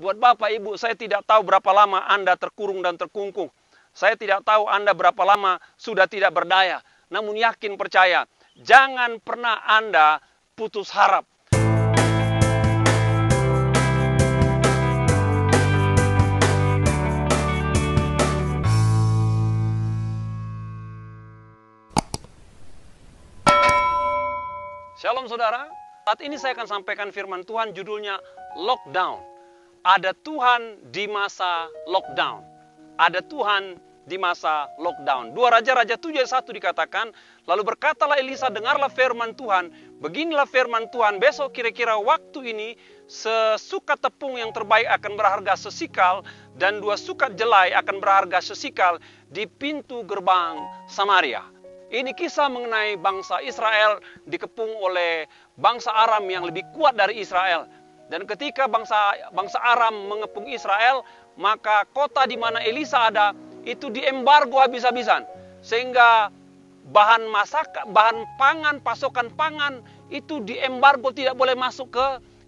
Buat Bapak Ibu, saya tidak tahu berapa lama Anda terkurung dan terkungkung. Saya tidak tahu Anda berapa lama sudah tidak berdaya. Namun yakin percaya, jangan pernah Anda putus harap. Shalom saudara, saat ini saya akan sampaikan firman Tuhan judulnya Lockdown. Ada Tuhan di masa lockdown. Ada Tuhan di masa lockdown. 2 Raja-Raja 7 ayat 1 dikatakan, lalu berkatalah Elisa, dengarlah firman Tuhan, beginilah firman Tuhan, besok kira-kira waktu ini, sesukat tepung yang terbaik akan berharga sesikal, dan 2 sukat jelai akan berharga sesikal di pintu gerbang Samaria. Ini kisah mengenai bangsa Israel dikepung oleh bangsa Aram yang lebih kuat dari Israel. Dan ketika bangsa Aram mengepung Israel, maka kota di mana Elisa ada itu diembargo habis-habisan. Sehingga bahan pangan, pasokan pangan itu diembargo, tidak boleh masuk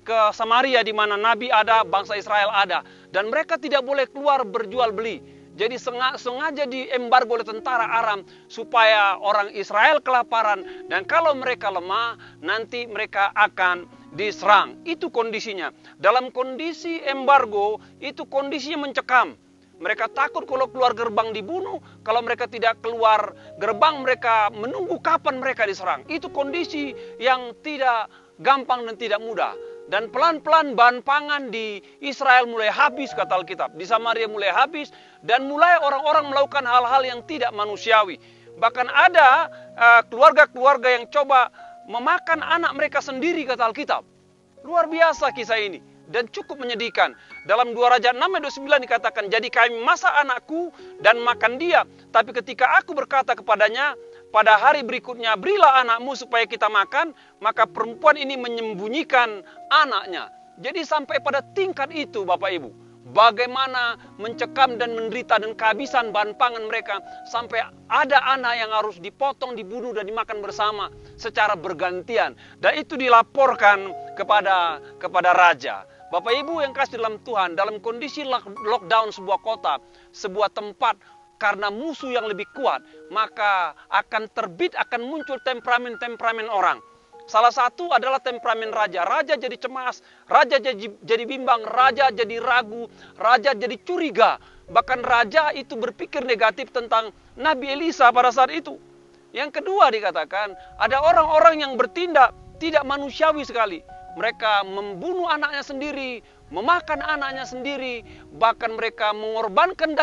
ke Samaria di mana Nabi ada, bangsa Israel ada. Dan mereka tidak boleh keluar berjual beli. Jadi sengaja diembargo oleh tentara Aram supaya orang Israel kelaparan, dan kalau mereka lemah nanti mereka akan diserang. Itu kondisinya. Dalam kondisi embargo itu kondisinya mencekam. Mereka takut kalau keluar gerbang dibunuh, kalau mereka tidak keluar gerbang mereka menunggu kapan mereka diserang. Itu kondisi yang tidak gampang dan tidak mudah. Dan pelan-pelan bahan pangan di Israel mulai habis, kata Alkitab. Di Samaria mulai habis, dan mulai orang-orang melakukan hal-hal yang tidak manusiawi. Bahkan ada keluarga-keluarga yang coba memakan anak mereka sendiri, kata Alkitab. Luar biasa kisah ini, dan cukup menyedihkan. Dalam 2 Raja 6 ayat 29 dikatakan, jadi kami masak anakku dan makan dia. Tapi ketika aku berkata kepadanya, pada hari berikutnya, berilah anakmu supaya kita makan, maka perempuan ini menyembunyikan anaknya. Jadi sampai pada tingkat itu Bapak Ibu, bagaimana mencekam dan menderita dan kehabisan bahan pangan mereka, sampai ada anak yang harus dipotong, dibunuh dan dimakan bersama secara bergantian. Dan itu dilaporkan kepada raja. Bapak Ibu yang kasih dalam Tuhan, dalam kondisi lockdown sebuah kota, sebuah tempat, karena musuh yang lebih kuat, maka akan muncul temperamen orang. Salah satu adalah temperamen raja. Raja jadi cemas, raja jadi bimbang, raja jadi ragu, raja jadi curiga. Bahkan raja itu berpikir negatif tentang Nabi Elisa pada saat itu. Yang kedua dikatakan, ada orang-orang yang bertindak tidak manusiawi sekali. Mereka membunuh anaknya sendiri, memakan anaknya sendiri, bahkan mereka mengorbankan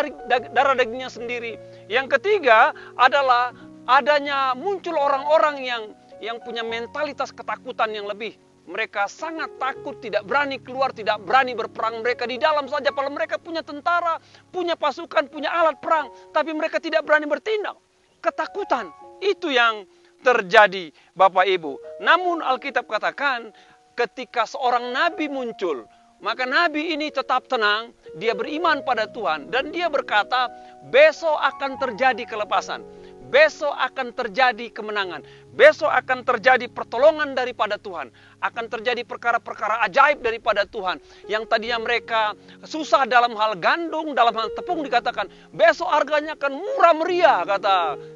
darah dagingnya sendiri. Yang ketiga adalah adanya muncul orang-orang yang punya mentalitas ketakutan yang lebih. Mereka sangat takut, tidak berani keluar, tidak berani berperang. Mereka di dalam saja, kalau mereka punya tentara, punya pasukan, punya alat perang, tapi mereka tidak berani bertindak. Ketakutan, itu yang terjadi Bapak Ibu. Namun Alkitab katakan, ketika seorang nabi muncul, maka nabi ini tetap tenang, dia beriman pada Tuhan, dan dia berkata, besok akan terjadi kelepasan, besok akan terjadi kemenangan, besok akan terjadi pertolongan daripada Tuhan, akan terjadi perkara-perkara ajaib daripada Tuhan. Yang tadinya mereka susah dalam hal gandum, dalam hal tepung, dikatakan besok harganya akan murah meriah,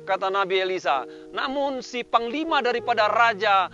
kata Nabi Elisa. Namun si panglima daripada raja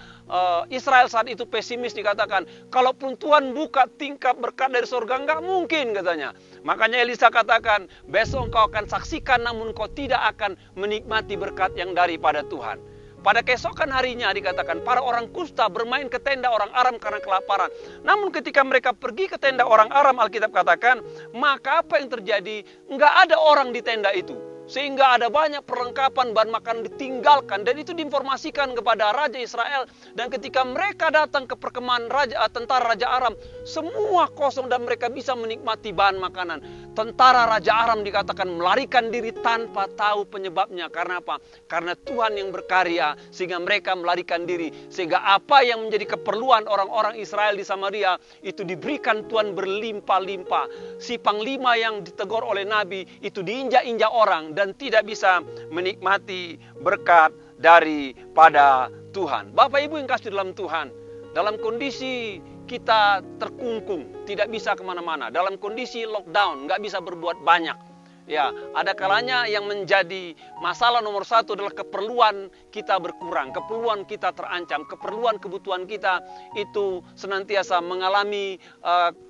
Israel saat itu pesimis, dikatakan kalaupun Tuhan buka tingkap berkat dari surga, enggak mungkin, katanya. Makanya Elisa katakan, besok engkau akan saksikan, namun kau tidak akan menikmati berkat yang daripada Tuhan. Pada keesokan harinya dikatakan para orang kusta bermain ke tenda orang Aram karena kelaparan. Namun ketika mereka pergi ke tenda orang Aram, Alkitab katakan, maka apa yang terjadi? Enggak ada orang di tenda itu. Sehingga ada banyak perlengkapan bahan makanan ditinggalkan, dan itu diinformasikan kepada Raja Israel. Dan ketika mereka datang ke perkemahan tentara Raja Aram, semua kosong dan mereka bisa menikmati bahan makanan. Tentara Raja Aram dikatakan melarikan diri tanpa tahu penyebabnya. Karena apa? Karena Tuhan yang berkarya sehingga mereka melarikan diri. Sehingga apa yang menjadi keperluan orang-orang Israel di Samaria itu diberikan Tuhan berlimpah-limpah. Si panglima yang ditegur oleh Nabi itu diinjak-injak orang dan tidak bisa menikmati berkat daripada Tuhan. Bapak Ibu yang kasih dalam Tuhan, dalam kondisi kita terkungkung, tidak bisa kemana-mana. Dalam kondisi lockdown, nggak bisa berbuat banyak. Ya, ada kalanya yang menjadi masalah nomor satu adalah keperluan kita berkurang, keperluan kita terancam, keperluan kebutuhan kita itu senantiasa mengalami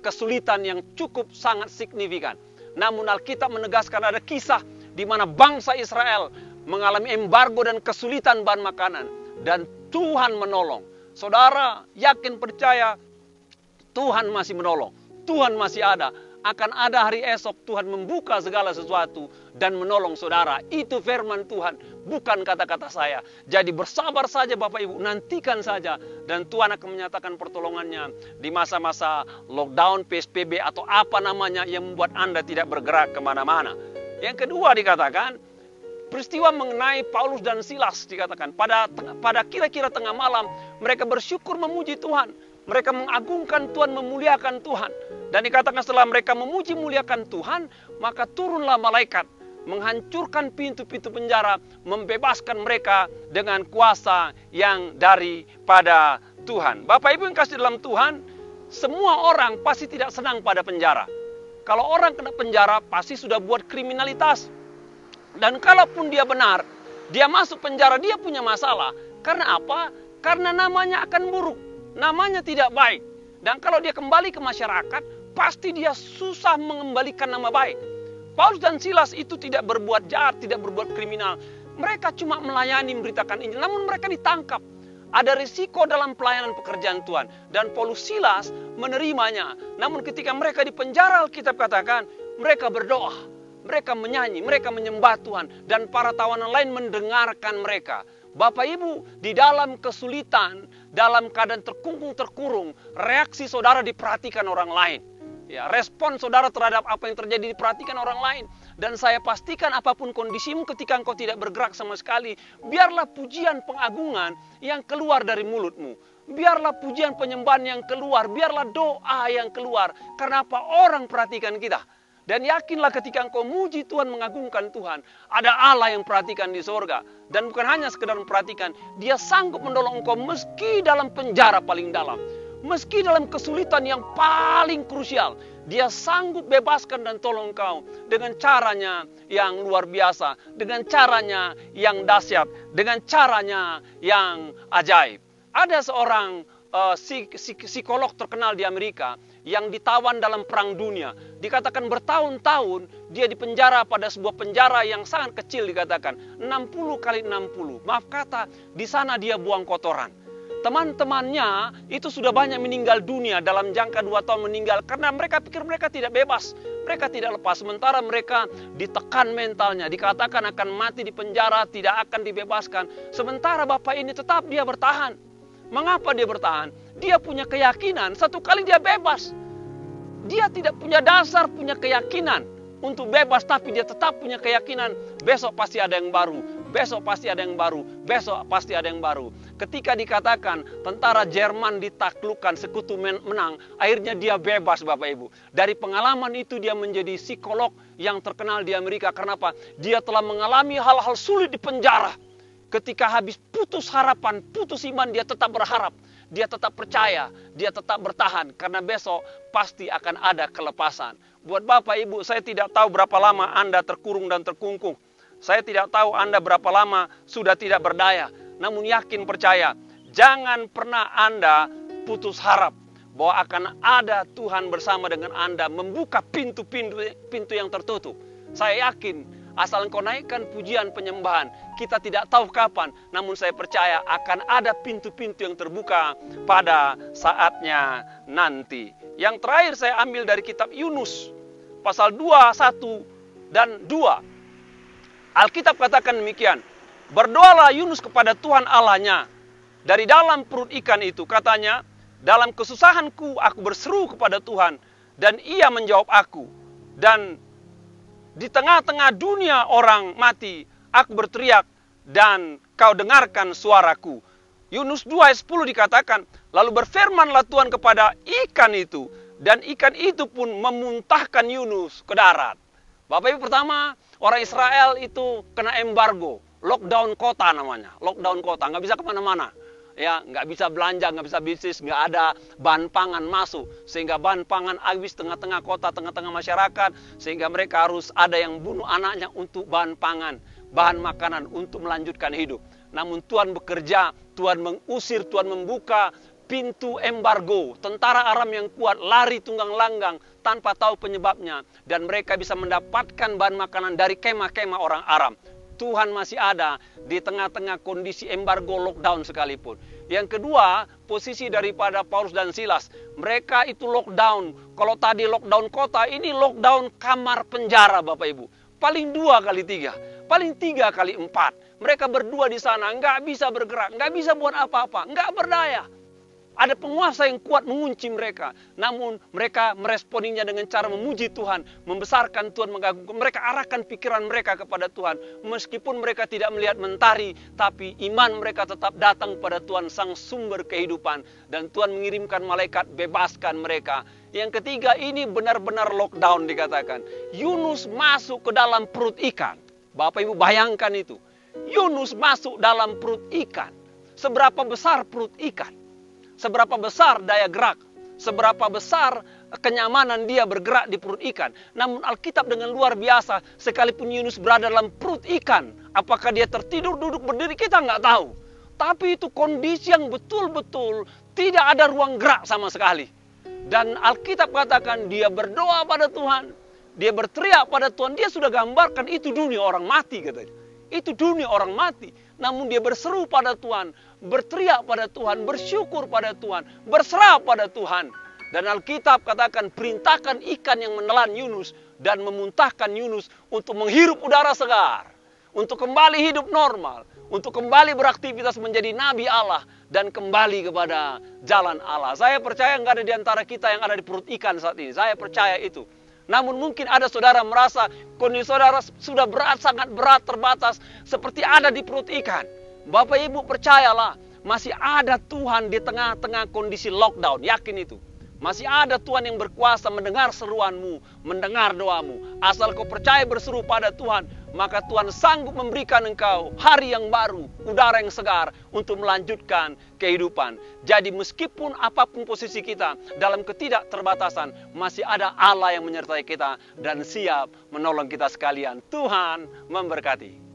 kesulitan yang cukup sangat signifikan. Namun Alkitab menegaskan ada kisah di mana bangsa Israel mengalami embargo dan kesulitan bahan makanan, dan Tuhan menolong. Saudara yakin percaya Tuhan masih menolong, Tuhan masih ada. Akan ada hari esok Tuhan membuka segala sesuatu dan menolong saudara. Itu firman Tuhan, bukan kata-kata saya. Jadi bersabar saja Bapak Ibu, nantikan saja. Dan Tuhan akan menyatakan pertolongannya di masa-masa lockdown, PSBB atau apa namanya yang membuat Anda tidak bergerak kemana-mana. Yang kedua dikatakan, peristiwa mengenai Paulus dan Silas dikatakan. Pada kira-kira tengah malam, mereka bersyukur memuji Tuhan. Mereka mengagungkan Tuhan, memuliakan Tuhan. Dan dikatakan setelah mereka memuji muliakan Tuhan, maka turunlah malaikat, menghancurkan pintu-pintu penjara, membebaskan mereka dengan kuasa yang daripada Tuhan. Bapak Ibu yang kasih dalam Tuhan, semua orang pasti tidak senang pada penjara. Kalau orang kena penjara, pasti sudah buat kriminalitas. Dan kalaupun dia benar, dia masuk penjara, dia punya masalah. Karena apa? Karena namanya akan buruk. Namanya tidak baik. Dan kalau dia kembali ke masyarakat, pasti dia susah mengembalikan nama baik. Paulus dan Silas itu tidak berbuat jahat, tidak berbuat kriminal. Mereka cuma melayani, memberitakan Injil. Namun mereka ditangkap. Ada risiko dalam pelayanan pekerjaan Tuhan. Dan Paulus Silas menerimanya. Namun ketika mereka di penjara, Alkitab katakan, mereka berdoa. Mereka menyanyi, mereka menyembah Tuhan. Dan para tawanan lain mendengarkan mereka. Bapak Ibu, di dalam kesulitan, dalam keadaan terkungkung, terkurung, reaksi saudara diperhatikan orang lain. Ya, respon saudara terhadap apa yang terjadi diperhatikan orang lain. Dan saya pastikan apapun kondisimu ketika engkau tidak bergerak sama sekali, biarlah pujian pengagungan yang keluar dari mulutmu. Biarlah pujian penyembahan yang keluar, biarlah doa yang keluar. Karena apa? Orang perhatikan kita. Dan yakinlah ketika engkau muji Tuhan, mengagungkan Tuhan, ada Allah yang perhatikan di sorga. Dan bukan hanya sekedar memperhatikan, dia sanggup menolong engkau meski dalam penjara paling dalam. Meski dalam kesulitan yang paling krusial, dia sanggup bebaskan dan tolong engkau dengan caranya yang luar biasa, dengan caranya yang dahsyat, dengan caranya yang ajaib. Ada seorang psikolog terkenal di Amerika yang ditawan dalam perang dunia. Dikatakan bertahun-tahun dia dipenjara pada sebuah penjara yang sangat kecil, dikatakan 60 kali 60. Maaf kata, di sana dia buang kotoran. Teman-temannya itu sudah banyak meninggal dunia, dalam jangka 2 tahun meninggal karena mereka pikir mereka tidak bebas, mereka tidak lepas. Sementara mereka ditekan mentalnya, dikatakan akan mati di penjara, tidak akan dibebaskan. Sementara bapak ini tetap dia bertahan. Mengapa dia bertahan? Dia punya keyakinan satu kali dia bebas. Dia tidak punya dasar, punya keyakinan untuk bebas, tapi dia tetap punya keyakinan besok pasti ada yang baru, besok pasti ada yang baru, besok pasti ada yang baru. Ketika dikatakan tentara Jerman ditaklukkan, sekutu menang, akhirnya dia bebas Bapak Ibu. Dari pengalaman itu dia menjadi psikolog yang terkenal di Amerika. Karena apa? Dia telah mengalami hal-hal sulit di penjara. Ketika habis putus harapan, putus iman, dia tetap berharap. Dia tetap percaya, dia tetap bertahan. Karena besok pasti akan ada kelepasan. Buat Bapak Ibu, saya tidak tahu berapa lama Anda terkurung dan terkungkung. Saya tidak tahu Anda berapa lama sudah tidak berdaya. Namun yakin percaya, jangan pernah Anda putus harap bahwa akan ada Tuhan bersama dengan Anda membuka pintu yang tertutup. Saya yakin asal engkau naikkan pujian penyembahan, kita tidak tahu kapan, namun saya percaya akan ada pintu-pintu yang terbuka pada saatnya nanti. Yang terakhir saya ambil dari kitab Yunus, pasal 2, 1 dan 2. Alkitab katakan demikian, berdoalah Yunus kepada Tuhan Allahnya dari dalam perut ikan itu. Katanya, dalam kesusahanku aku berseru kepada Tuhan dan ia menjawab aku. Dan di tengah-tengah dunia orang mati, aku berteriak dan kau dengarkan suaraku. Yunus 2 ayat 10 dikatakan, lalu berfirmanlah Tuhan kepada ikan itu, dan ikan itu pun memuntahkan Yunus ke darat. Bapak Ibu, pertama orang Israel itu kena embargo, lockdown kota namanya, lockdown kota, nggak bisa kemana-mana. ya nggak bisa belanja, nggak bisa bisnis, nggak ada bahan pangan masuk, sehingga bahan pangan habis tengah-tengah kota, tengah-tengah masyarakat, sehingga mereka harus ada yang bunuh anaknya untuk bahan pangan, bahan makanan untuk melanjutkan hidup. Namun Tuhan bekerja, Tuhan mengusir, Tuhan membuka pintu embargo. Tentara Aram yang kuat lari tunggang langgang tanpa tahu penyebabnya, dan mereka bisa mendapatkan bahan makanan dari kemah-kemah orang Aram. Tuhan masih ada di tengah-tengah kondisi embargo lockdown sekalipun. Yang kedua, posisi daripada Paulus dan Silas. Mereka itu lockdown. Kalau tadi lockdown kota, ini lockdown kamar penjara Bapak Ibu. Paling 2 kali 3, paling 3 kali 4. Mereka berdua di sana, nggak bisa bergerak, nggak bisa buat apa-apa, nggak berdaya. Ada penguasa yang kuat mengunci mereka. Namun mereka meresponinya dengan cara memuji Tuhan, membesarkan Tuhan, mengagungkan. Mereka arahkan pikiran mereka kepada Tuhan. Meskipun mereka tidak melihat mentari, tapi iman mereka tetap datang pada Tuhan, sang sumber kehidupan. Dan Tuhan mengirimkan malaikat bebaskan mereka. Yang ketiga, ini benar-benar lockdown dikatakan. Yunus masuk ke dalam perut ikan. Bapak Ibu bayangkan itu. Yunus masuk dalam perut ikan. Seberapa besar perut ikan? Seberapa besar daya gerak, seberapa besar kenyamanan dia bergerak di perut ikan. Namun Alkitab dengan luar biasa, sekalipun Yunus berada dalam perut ikan, apakah dia tertidur, duduk, berdiri, kita nggak tahu. Tapi itu kondisi yang betul-betul tidak ada ruang gerak sama sekali. Dan Alkitab katakan dia berdoa pada Tuhan, dia berteriak pada Tuhan, dia sudah gambarkan itu dunia orang mati katanya. Itu dunia orang mati. Namun dia berseru pada Tuhan, berteriak pada Tuhan, bersyukur pada Tuhan, berserah pada Tuhan. Dan Alkitab katakan perintahkan ikan yang menelan Yunus dan memuntahkan Yunus untuk menghirup udara segar. Untuk kembali hidup normal. Untuk kembali beraktivitas menjadi nabi Allah. Dan kembali kepada jalan Allah. Saya percaya nggak ada di antara kita yang ada di perut ikan saat ini. Saya percaya itu. Namun mungkin ada saudara merasa kondisi saudara sudah berat, sangat berat, terbatas. Seperti ada di perut ikan. Bapak Ibu percayalah, masih ada Tuhan di tengah-tengah kondisi lockdown. Yakin itu. Masih ada Tuhan yang berkuasa mendengar seruanmu, mendengar doamu. Asal kau percaya berseru pada Tuhan, maka Tuhan sanggup memberikan engkau hari yang baru, udara yang segar untuk melanjutkan kehidupan. Jadi meskipun apapun posisi kita dalam ketidakterbatasan, masih ada Allah yang menyertai kita dan siap menolong kita sekalian. Tuhan memberkati.